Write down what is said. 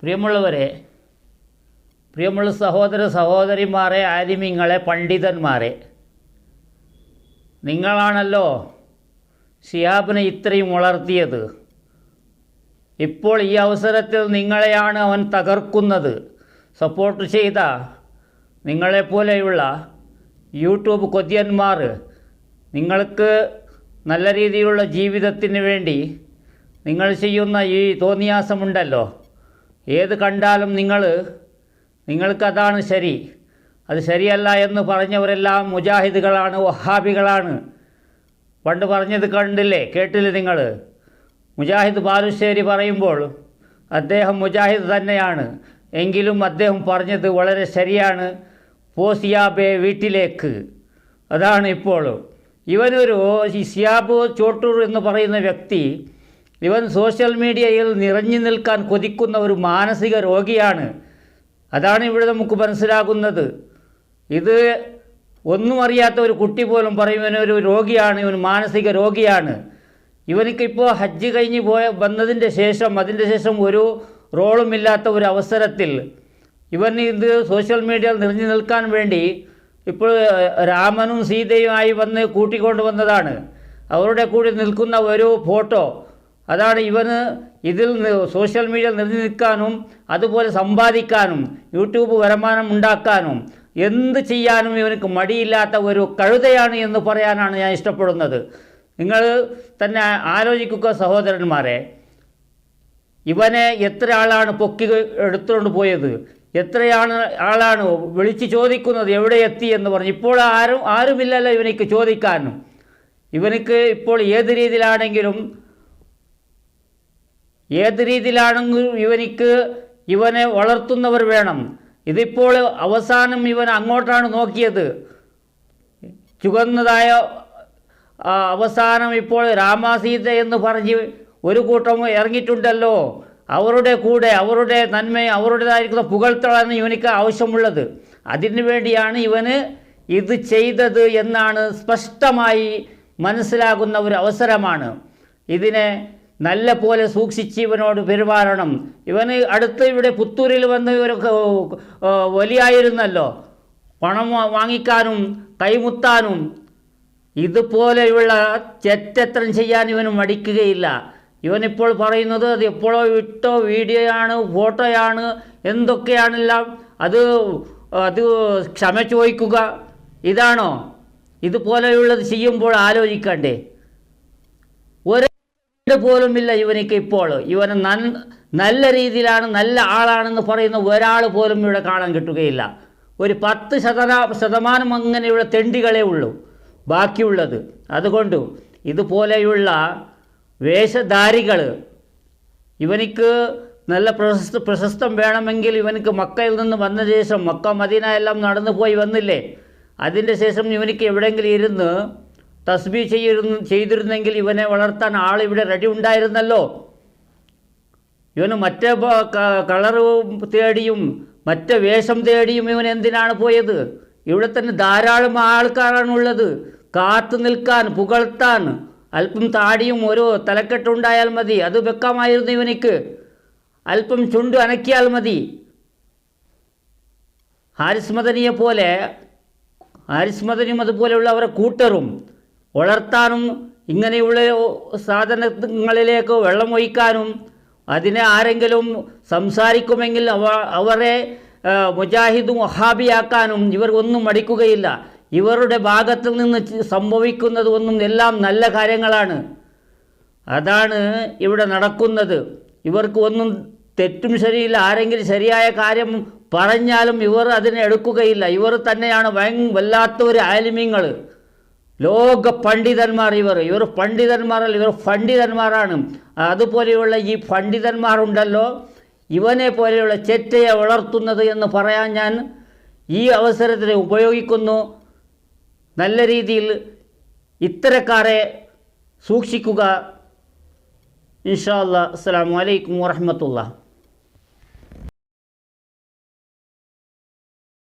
പ്രിയമുള്ളവരെ, പ്രിയമുള്ള സഹോദര സഹോദരിമാരെ, ആലിമീങ്ങളെ, പണ്ഡിതന്മാരെ, നിങ്ങളാണല്ലോ ശിഹാബിനെ ഇത്രയും വളർത്തിയത്. ഇപ്പോൾ ഈ അവസരത്തിൽ നിങ്ങളെയാണ് അവൻ തകർക്കുന്നത്. സപ്പോർട്ട് ചെയ്ത നിങ്ങളെപ്പോലെയുള്ള യൂട്യൂബ് കൊതിയന്മാർ, നിങ്ങൾക്ക് നല്ല രീതിയിലുള്ള ജീവിതത്തിന് വേണ്ടി നിങ്ങൾ ചെയ്യുന്ന ഈ തോന്നിയാസമുണ്ടല്ലോ, ഏത് കണ്ടാലും നിങ്ങൾക്കതാണ് ശരി, അത് ശരിയല്ല എന്ന് പറഞ്ഞവരെല്ലാം മുജാഹിദുകളാണ്, വഹാബികളാണ്. പണ്ട് പറഞ്ഞത് കണ്ടില്ലേ, കേട്ടില്ലേ നിങ്ങൾ? മുജാഹിദ് ബാലുശ്ശേരി പറയുമ്പോൾ അദ്ദേഹം മുജാഹിദ് തന്നെയാണ്, എങ്കിലും അദ്ദേഹം പറഞ്ഞത് വളരെ ശരിയാണ്. പോസിയാബെ വീട്ടിലേക്ക്, അതാണ് ഇപ്പോൾ. ഇവനൊരു സിയാബ് ചോട്ടൂർ എന്ന് പറയുന്ന വ്യക്തി, ഇവൻ സോഷ്യൽ മീഡിയയിൽ നിറഞ്ഞു നിൽക്കാൻ കൊതിക്കുന്ന ഒരു മാനസിക രോഗിയാണ്. അതാണ് ഇവിടെ നമുക്ക് മനസ്സിലാകുന്നത്. ഇത് ഒന്നും അറിയാത്ത ഒരു കുട്ടി പോലും പറയും ഇവനൊരു രോഗിയാണ്, ഇവൻ മാനസിക രോഗിയാണ്. ഇവനിക്കിപ്പോൾ ഹജ്ജ് കഴിഞ്ഞ് വന്നതിൻ്റെ ശേഷം, അതിൻ്റെ ശേഷം ഒരു റോളുമില്ലാത്ത ഒരു അവസരത്തിൽ ഇവൻ ഇത് സോഷ്യൽ മീഡിയയിൽ നിറഞ്ഞു നിൽക്കാൻ വേണ്ടി ഇപ്പോൾ രാമനും സീതയുമായി വന്ന് കൂട്ടിക്കൊണ്ട് വന്നതാണ്. അവരുടെ കൂടി നിൽക്കുന്ന ഒരു ഫോട്ടോ, അതാണ് ഇവന് ഇതിൽ സോഷ്യൽ മീഡിയയിൽ നിറഞ്ഞു നിൽക്കാനും അതുപോലെ സമ്പാദിക്കാനും യൂട്യൂബ് വരുമാനം ഉണ്ടാക്കാനും എന്ത് ചെയ്യാനും ഇവനക്ക് മടിയില്ലാത്ത ഒരു കഴുതയാണ് എന്ന് പറയാനാണ് ഞാൻ ഇഷ്ടപ്പെടുന്നത്. നിങ്ങൾ തന്നെ ആലോചിക്കുക സഹോദരന്മാരെ, ഇവനെ എത്ര ആളാണ് പൊക്കി എടുത്തുകൊണ്ട് പോയത്, എത്രയാണ് ആളാണ് വിളിച്ച് ചോദിക്കുന്നത് എവിടെ എത്തി എന്ന് പറഞ്ഞ്. ഇപ്പോൾ ആരുമില്ലല്ലോ ഇവനിക്ക് ചോദിക്കാനും. ഇവനിക്ക് ഇപ്പോൾ ഏത് രീതിയിലാണെങ്കിലും ഇവനെ വളർത്തുന്നവർ വേണം. ഇതിപ്പോൾ അവസാനം ഇവൻ അങ്ങോട്ടാണ് നോക്കിയത്, ചുവന്നതായ അവസാനം ഇപ്പോൾ രാമസീത എന്ന് പറഞ്ഞ് ഒരു കൂട്ടം ഇറങ്ങിയിട്ടുണ്ടല്ലോ. അവരുടെ കൂടെ അവരുടെ നന്മയും അവരുടേതായിരിക്കുന്ന പുകഴ്ത്തലാണ് ഇവനിക്ക് ആവശ്യമുള്ളത്. അതിനു വേണ്ടിയാണ് ഇവന് ഇത് ചെയ്തത് എന്നാണ് സ്പഷ്ടമായി മനസ്സിലാകുന്ന ഒരു അവസരമാണ്. ഇതിനെ നല്ല പോലെ സൂക്ഷിച്ച് ഇവനോട് പെരുമാറണം. ഇവന് അടുത്ത് ഇവിടെ പുത്തൂരിൽ വന്ന് ഒരു വലിയായിരുന്നല്ലോ, പണം വാങ്ങിക്കാനും കൈമുത്താനും. ഇതുപോലെയുള്ള തെറ്റെത്രം ചെയ്യാൻ ഇവന് മടിക്കുകയില്ല. ഇവനിപ്പോൾ പറയുന്നത് അത് എപ്പോഴോ ഇട്ടോ വീഡിയോയാണ്, ഫോട്ടോയാണ്, എന്തൊക്കെയാണെല്ലാം. അത് ക്ഷമ ചോദിക്കുക, ഇതാണോ? ഇതുപോലെയുള്ളത് ചെയ്യുമ്പോൾ ആലോചിക്കണ്ടേ? ഒരു പോലുമില്ല ഇവനിക്ക് ഇപ്പോൾ. ഇവന് നല്ല രീതിയിലാണ്, നല്ല ആളാണെന്ന് പറയുന്ന ഒരാൾ പോലും ഇവിടെ കാണാൻ കിട്ടുകയില്ല. ഒരു 10% അങ്ങനെയുള്ള തെണ്ടികളേ ഉള്ളൂ ബാക്കിയുള്ളത്. അതുകൊണ്ട് ഇതുപോലെയുള്ള വേഷധാരികൾ, ഇവനിക്ക് നല്ല പ്രശസ്തം വേണമെങ്കിൽ ഇവനിക്ക് മക്കയിൽ നിന്ന് വന്ന ശേഷം, മക്ക മദീന എല്ലാം നടന്നു പോയി വന്നില്ലേ, അതിൻ്റെ ശേഷം ഇവനിക്ക് എവിടെയെങ്കിലും ഇരുന്ന് തസ്ബീഹ് ചെയ്തിരുന്നെങ്കിൽ ഇവനെ വളർത്താൻ ആളിവിടെ റെഡി ഉണ്ടായിരുന്നല്ലോ. ഇവന് മറ്റേ കളർ തേടിയും മറ്റേ വേഷം തേടിയും ഇവൻ എന്തിനാണ് പോയത്? ഇവിടെ തന്നെ ധാരാളം ആൾക്കാരാണുള്ളത്, കാത്തു നിൽക്കാൻ, പുകഴ്ത്താൻ. അല്പം താടിയും ഒരു തലക്കെട്ടുണ്ടായാൽ മതി, അത് വെക്കാമായിരുന്നു ഇവനിക്ക്. അല്പം ചുണ്ട് അനക്കിയാൽ മതി. ഹാരിസ് മദനിയും അതുപോലെയുള്ള അവരെ കൂട്ടരും വളർത്താനും ഇങ്ങനെയുള്ള സാധനങ്ങളിലേക്ക് വെള്ളമൊഴിക്കാനും, അതിനെ ആരെങ്കിലും സംസാരിക്കുമെങ്കിൽ അവരെ മുജാഹിദും വഹാബിയാക്കാനും ഇവർ ഒന്നും മടിക്കുകയില്ല. ഇവരുടെ ഭാഗത്തിൽ നിന്ന് സംഭവിക്കുന്നത് ഒന്നും എല്ലാം നല്ല കാര്യങ്ങളാണ്. അതാണ് ഇവിടെ നടക്കുന്നത്. ഇവർക്ക് ഒന്നും തെറ്റും ശരിയില്ല. ആരെങ്കിലും ശരിയായ കാര്യം പറഞ്ഞാലും ഇവർ അതിനെ എടുക്കുകയില്ല. ഇവർ തന്നെയാണ് വല്ലാത്തൊരു ആലിമീങ്ങൾ, ലോക പണ്ഡിതന്മാർ. ഇവർ പണ്ഡിതന്മാരല്ല, ഇവർ പണ്ഡിതന്മാരാണ്. അതുപോലെയുള്ള ഈ പണ്ഡിതന്മാരുണ്ടല്ലോ, ഇവനെ പോലെയുള്ള ചെറ്റയെ വളർത്തുന്നത് എന്ന് പറയാൻ ഞാൻ ഈ അവസരത്തിൽ ഉപയോഗിക്കുന്നു. നല്ല രീതിയിൽ ഇത്തരക്കാരെ സൂക്ഷിക്കുക. ഇൻഷാ അല്ലാഹ്. അസ്സലാമു അലൈക്കും വറഹ്മത്തുള്ളാഹി.